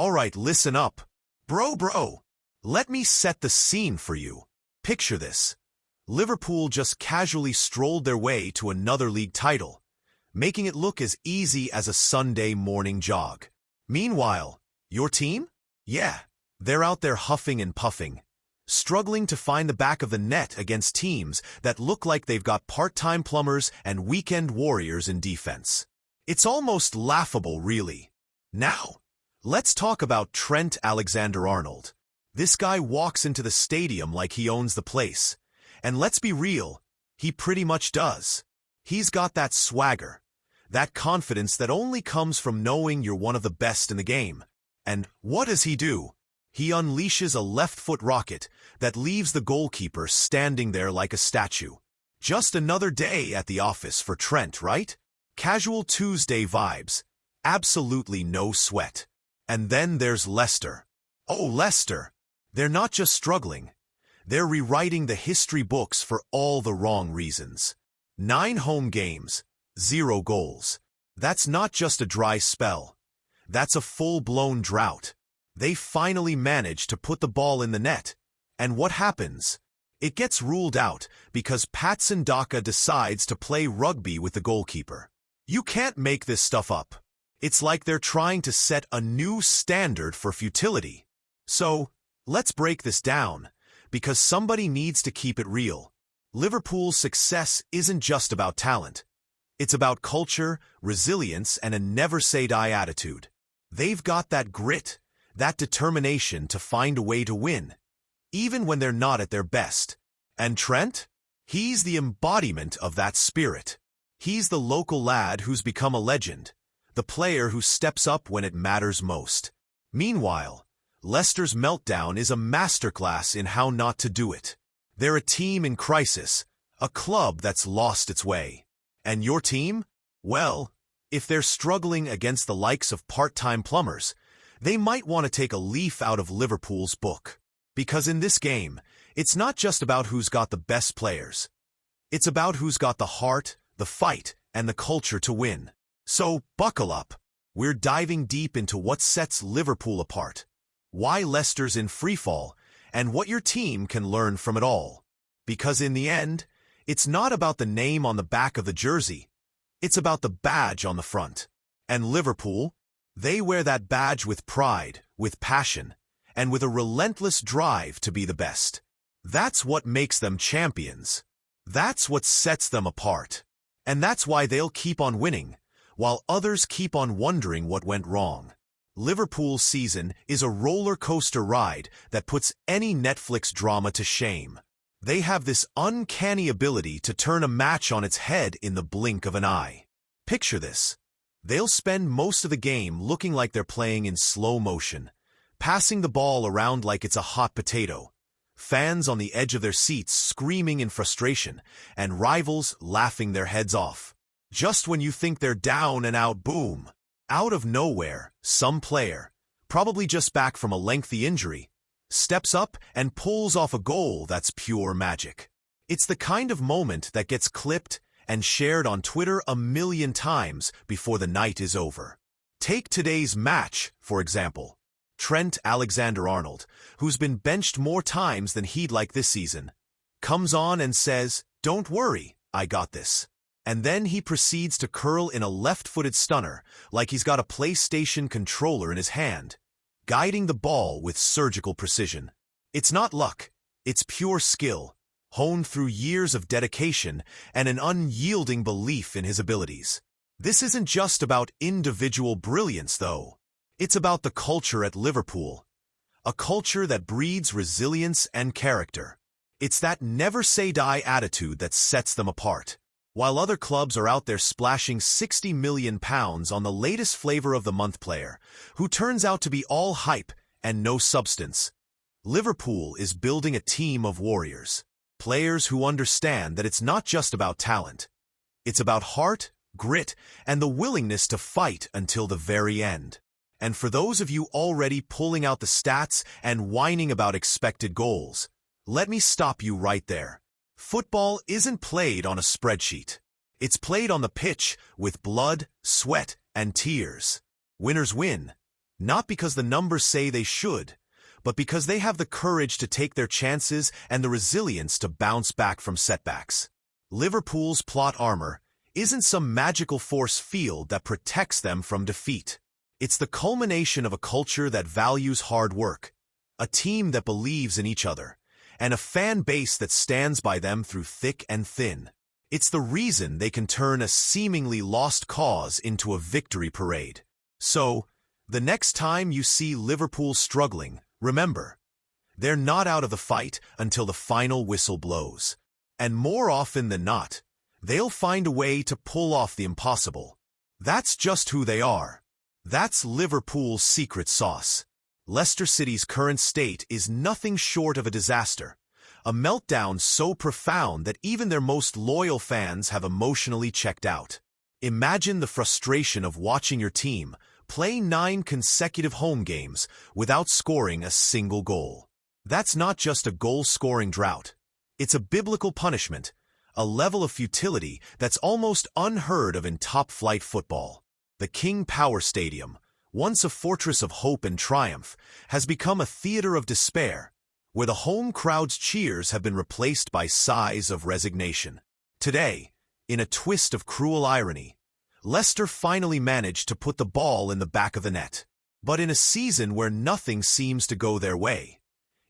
Alright, listen up. Bro. Let me set the scene for you. Picture this. Liverpool just casually strolled their way to another league title, making it look as easy as a Sunday morning jog. Meanwhile, your team? Yeah, they're out there huffing and puffing, struggling to find the back of the net against teams that look like they've got part-time plumbers and weekend warriors in defense. It's almost laughable, really. Now, let's talk about Trent Alexander-Arnold. This guy walks into the stadium like he owns the place. And let's be real, he pretty much does. He's got that swagger, that confidence that only comes from knowing you're one of the best in the game. And what does he do? He unleashes a left-foot rocket that leaves the goalkeeper standing there like a statue. Just another day at the office for Trent, right? Casual Tuesday vibes. Absolutely no sweat. And then there's Leicester. Oh, Leicester. They're not just struggling. They're rewriting the history books for all the wrong reasons. 9 home games, 0 goals. That's not just a dry spell. That's a full-blown drought. They finally manage to put the ball in the net. And what happens? It gets ruled out because Patson Daka decides to play rugby with the goalkeeper. You can't make this stuff up. It's like they're trying to set a new standard for futility. So, let's break this down, because somebody needs to keep it real. Liverpool's success isn't just about talent. It's about culture, resilience, and a never-say-die attitude. They've got that grit, that determination to find a way to win, even when they're not at their best. And Trent? He's the embodiment of that spirit. He's the local lad who's become a legend, the player who steps up when it matters most. Meanwhile, Leicester's meltdown is a masterclass in how not to do it. They're a team in crisis, a club that's lost its way. And your team? Well, if they're struggling against the likes of part-time plumbers, they might want to take a leaf out of Liverpool's book. Because in this game, it's not just about who's got the best players. It's about who's got the heart, the fight, and the culture to win. So, buckle up. We're diving deep into what sets Liverpool apart, why Leicester's in freefall, and what your team can learn from it all. Because in the end, it's not about the name on the back of the jersey. It's about the badge on the front. And Liverpool? They wear that badge with pride, with passion, and with a relentless drive to be the best. That's what makes them champions. That's what sets them apart. And that's why they'll keep on winning, while others keep on wondering what went wrong. Liverpool's season is a roller coaster ride that puts any Netflix drama to shame. They have this uncanny ability to turn a match on its head in the blink of an eye. Picture this. They'll spend most of the game looking like they're playing in slow motion, passing the ball around like it's a hot potato, fans on the edge of their seats screaming in frustration, and rivals laughing their heads off. Just when you think they're down and out, boom! Out of nowhere, some player, probably just back from a lengthy injury, steps up and pulls off a goal that's pure magic. It's the kind of moment that gets clipped and shared on Twitter a million times before the night is over. Take today's match, for example. Trent Alexander-Arnold, who's been benched more times than he'd like this season, comes on and says, "Don't worry, I got this." And then he proceeds to curl in a left-footed stunner like he's got a PlayStation controller in his hand, guiding the ball with surgical precision. It's not luck, it's pure skill, honed through years of dedication and an unyielding belief in his abilities. This isn't just about individual brilliance, though. It's about the culture at Liverpool, a culture that breeds resilience and character. It's that never-say-die attitude that sets them apart. While other clubs are out there splashing £60 million on the latest flavor of the month player, who turns out to be all hype and no substance, Liverpool is building a team of warriors, players who understand that it's not just about talent. It's about heart, grit, and the willingness to fight until the very end. And for those of you already pulling out the stats and whining about expected goals, let me stop you right there. Football isn't played on a spreadsheet. It's played on the pitch with blood, sweat, and tears. Winners win. Not because the numbers say they should, but because they have the courage to take their chances and the resilience to bounce back from setbacks. Liverpool's plot armor isn't some magical force field that protects them from defeat. It's the culmination of a culture that values hard work, a team that believes in each other, and a fan base that stands by them through thick and thin. It's the reason they can turn a seemingly lost cause into a victory parade. So, the next time you see Liverpool struggling, remember, they're not out of the fight until the final whistle blows. And more often than not, they'll find a way to pull off the impossible. That's just who they are. That's Liverpool's secret sauce. Leicester City's current state is nothing short of a disaster, a meltdown so profound that even their most loyal fans have emotionally checked out. Imagine the frustration of watching your team play 9 consecutive home games without scoring a single goal. That's not just a goal-scoring drought. It's a biblical punishment, a level of futility that's almost unheard of in top-flight football. The King Power Stadium, once a fortress of hope and triumph, has become a theater of despair, where the home crowd's cheers have been replaced by sighs of resignation. Today, in a twist of cruel irony, Leicester finally managed to put the ball in the back of the net. But in a season where nothing seems to go their way,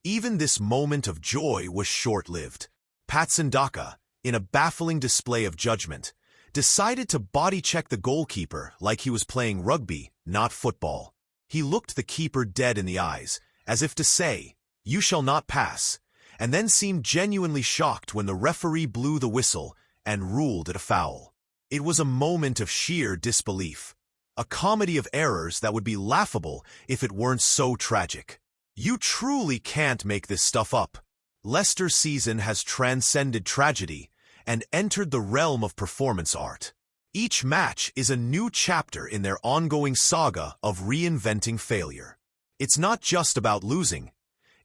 even this moment of joy was short-lived. Patson Daka, in a baffling display of judgment, decided to body-check the goalkeeper like he was playing rugby, not football. He looked the keeper dead in the eyes, as if to say, "You shall not pass," and then seemed genuinely shocked when the referee blew the whistle and ruled it a foul. It was a moment of sheer disbelief, a comedy of errors that would be laughable if it weren't so tragic. You truly can't make this stuff up. Leicester's season has transcended tragedy and entered the realm of performance art. Each match is a new chapter in their ongoing saga of reinventing failure. It's not just about losing.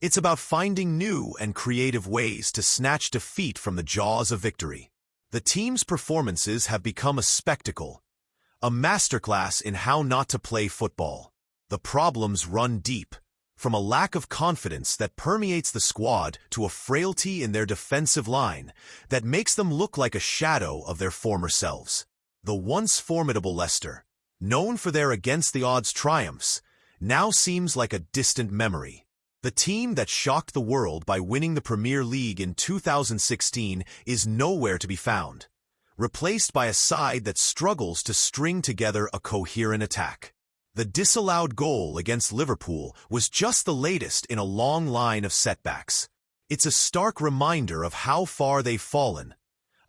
It's about finding new and creative ways to snatch defeat from the jaws of victory. The team's performances have become a spectacle, a masterclass in how not to play football. The problems run deep, from a lack of confidence that permeates the squad to a frailty in their defensive line that makes them look like a shadow of their former selves. The once formidable Leicester, known for their against-the-odds triumphs, now seems like a distant memory. The team that shocked the world by winning the Premier League in 2016 is nowhere to be found, replaced by a side that struggles to string together a coherent attack. The disallowed goal against Liverpool was just the latest in a long line of setbacks. It's a stark reminder of how far they've fallen,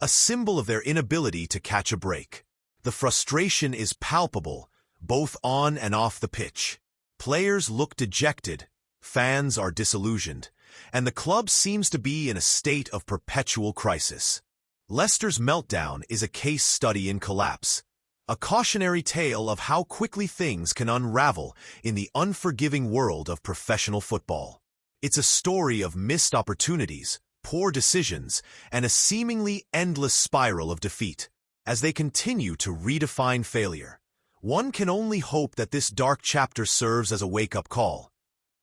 a symbol of their inability to catch a break. The frustration is palpable, both on and off the pitch. Players look dejected, fans are disillusioned, and the club seems to be in a state of perpetual crisis. Leicester's meltdown is a case study in collapse, a cautionary tale of how quickly things can unravel in the unforgiving world of professional football. It's a story of missed opportunities, poor decisions, and a seemingly endless spiral of defeat. As they continue to redefine failure, one can only hope that this dark chapter serves as a wake-up call,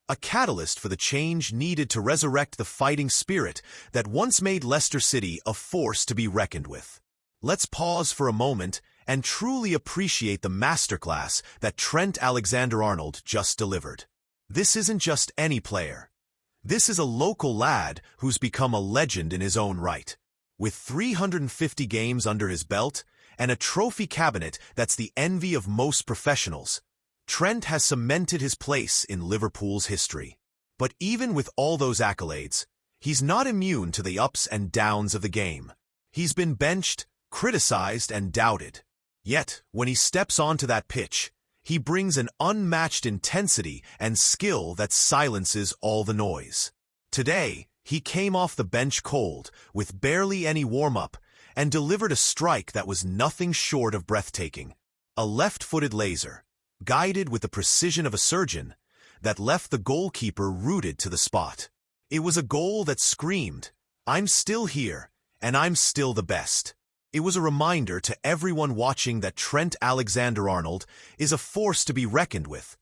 a catalyst for the change needed to resurrect the fighting spirit that once made Leicester City a force to be reckoned with. Let's pause for a moment and truly appreciate the masterclass that Trent Alexander-Arnold just delivered. This isn't just any player. This is a local lad who's become a legend in his own right. With 350 games under his belt and a trophy cabinet that's the envy of most professionals, Trent has cemented his place in Liverpool's history. But even with all those accolades, he's not immune to the ups and downs of the game. He's been benched, criticized, and doubted. Yet, when he steps onto that pitch, he brings an unmatched intensity and skill that silences all the noise. Today, he came off the bench cold, with barely any warm-up, and delivered a strike that was nothing short of breathtaking. A left-footed laser, guided with the precision of a surgeon, that left the goalkeeper rooted to the spot. It was a goal that screamed, "I'm still here, and I'm still the best." It was a reminder to everyone watching that Trent Alexander-Arnold is a force to be reckoned with,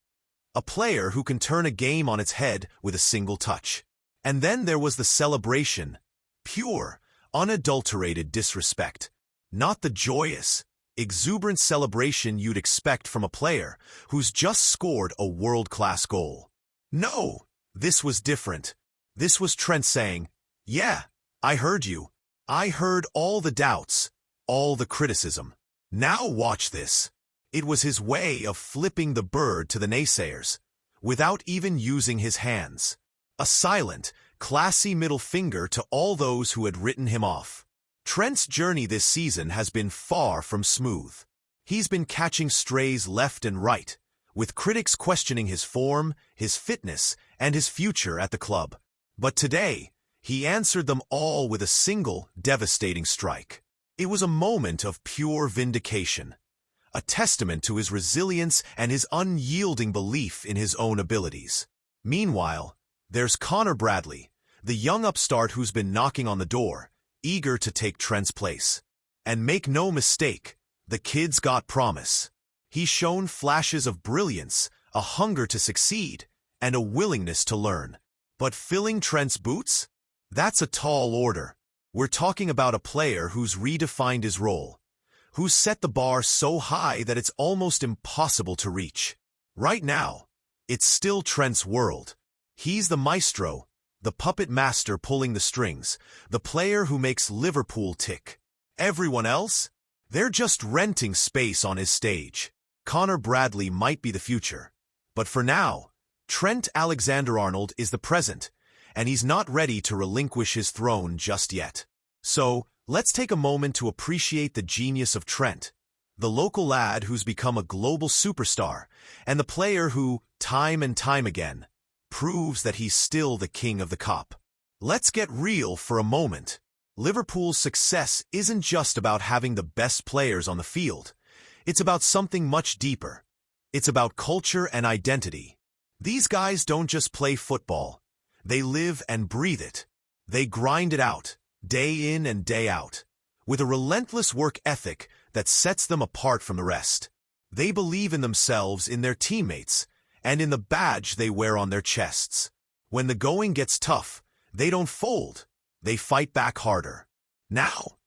A player who can turn a game on its head with a single touch. And then there was the celebration. Pure, unadulterated disrespect. Not the joyous, exuberant celebration you'd expect from a player who's just scored a world-class goal. No, this was different. This was Trent saying, "Yeah, I heard you. I heard all the doubts, all the criticism. Now watch this." It was his way of flipping the bird to the naysayers, without even using his hands. A silent, classy middle finger to all those who had written him off. Trent's journey this season has been far from smooth. He's been catching strays left and right, with critics questioning his form, his fitness, and his future at the club. But today, he answered them all with a single, devastating strike. It was a moment of pure vindication, a testament to his resilience and his unyielding belief in his own abilities. Meanwhile, there's Connor Bradley, the young upstart who's been knocking on the door, eager to take Trent's place. And make no mistake, the kid's got promise. He's shown flashes of brilliance, a hunger to succeed, and a willingness to learn. But filling Trent's boots? That's a tall order. We're talking about a player who's redefined his role, who's set the bar so high that it's almost impossible to reach. Right now, it's still Trent's world. He's the maestro, the puppet master pulling the strings, the player who makes Liverpool tick. Everyone else? They're just renting space on his stage. Connor Bradley might be the future, but for now, Trent Alexander-Arnold is the present, and he's not ready to relinquish his throne just yet. So, let's take a moment to appreciate the genius of Trent, the local lad who's become a global superstar, and the player who, time and time again, proves that he's still the king of the cop. Let's get real for a moment. Liverpool's success isn't just about having the best players on the field. It's about something much deeper. It's about culture and identity. These guys don't just play football. They live and breathe it. They grind it out, day in and day out, with a relentless work ethic that sets them apart from the rest. They believe in themselves, in their teammates, and in the badge they wear on their chests. When the going gets tough, they don't fold. They fight back harder. Now,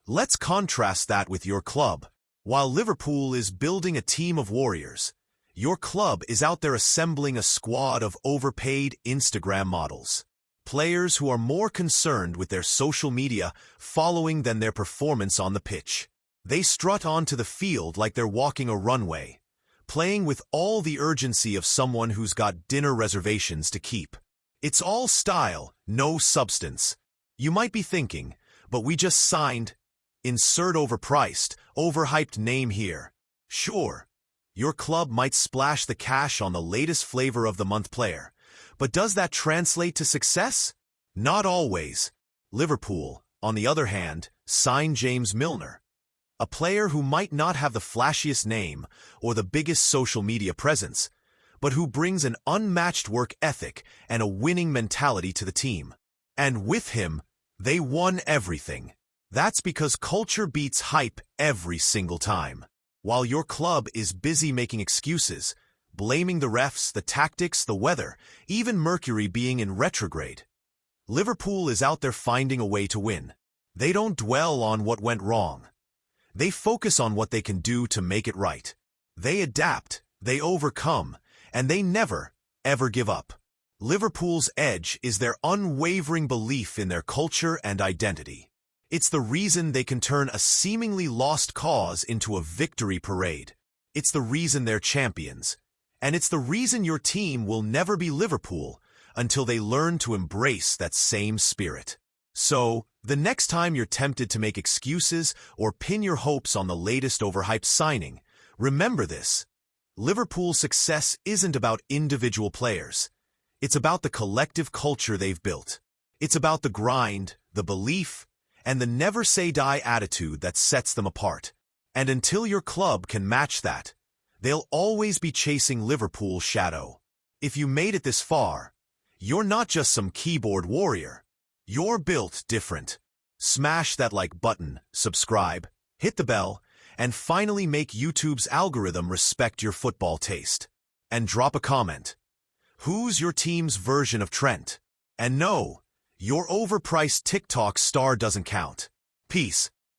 let's contrast that with your club. While Liverpool is building a team of warriors, your club is out there assembling a squad of overpaid Instagram models. Players who are more concerned with their social media following than their performance on the pitch. They strut onto the field like they're walking a runway, playing with all the urgency of someone who's got dinner reservations to keep. It's all style, no substance. You might be thinking, but we just signed. Insert overpriced, overhyped name here. Sure, your club might splash the cash on the latest flavor of the month player, but does that translate to success? Not always. Liverpool, on the other hand, signed James Milner, a player who might not have the flashiest name or the biggest social media presence, but who brings an unmatched work ethic and a winning mentality to the team. And with him, they won everything. That's because culture beats hype every single time. While your club is busy making excuses, blaming the refs, the tactics, the weather, even Mercury being in retrograde, Liverpool is out there finding a way to win. They don't dwell on what went wrong. They focus on what they can do to make it right. They adapt, they overcome, and they never, ever give up. Liverpool's edge is their unwavering belief in their culture and identity. It's the reason they can turn a seemingly lost cause into a victory parade. It's the reason they're champions. And it's the reason your team will never be Liverpool until they learn to embrace that same spirit. So, the next time you're tempted to make excuses or pin your hopes on the latest overhyped signing, remember this. Liverpool's success isn't about individual players. It's about the collective culture they've built. It's about the grind, the belief, and the never-say-die attitude that sets them apart. And until your club can match that, they'll always be chasing Liverpool's shadow. If you made it this far, you're not just some keyboard warrior. You're built different. Smash that like button, subscribe, hit the bell, and finally make YouTube's algorithm respect your football taste. and drop a comment. Who's your team's version of Trent? And no, your overpriced TikTok star doesn't count. Peace.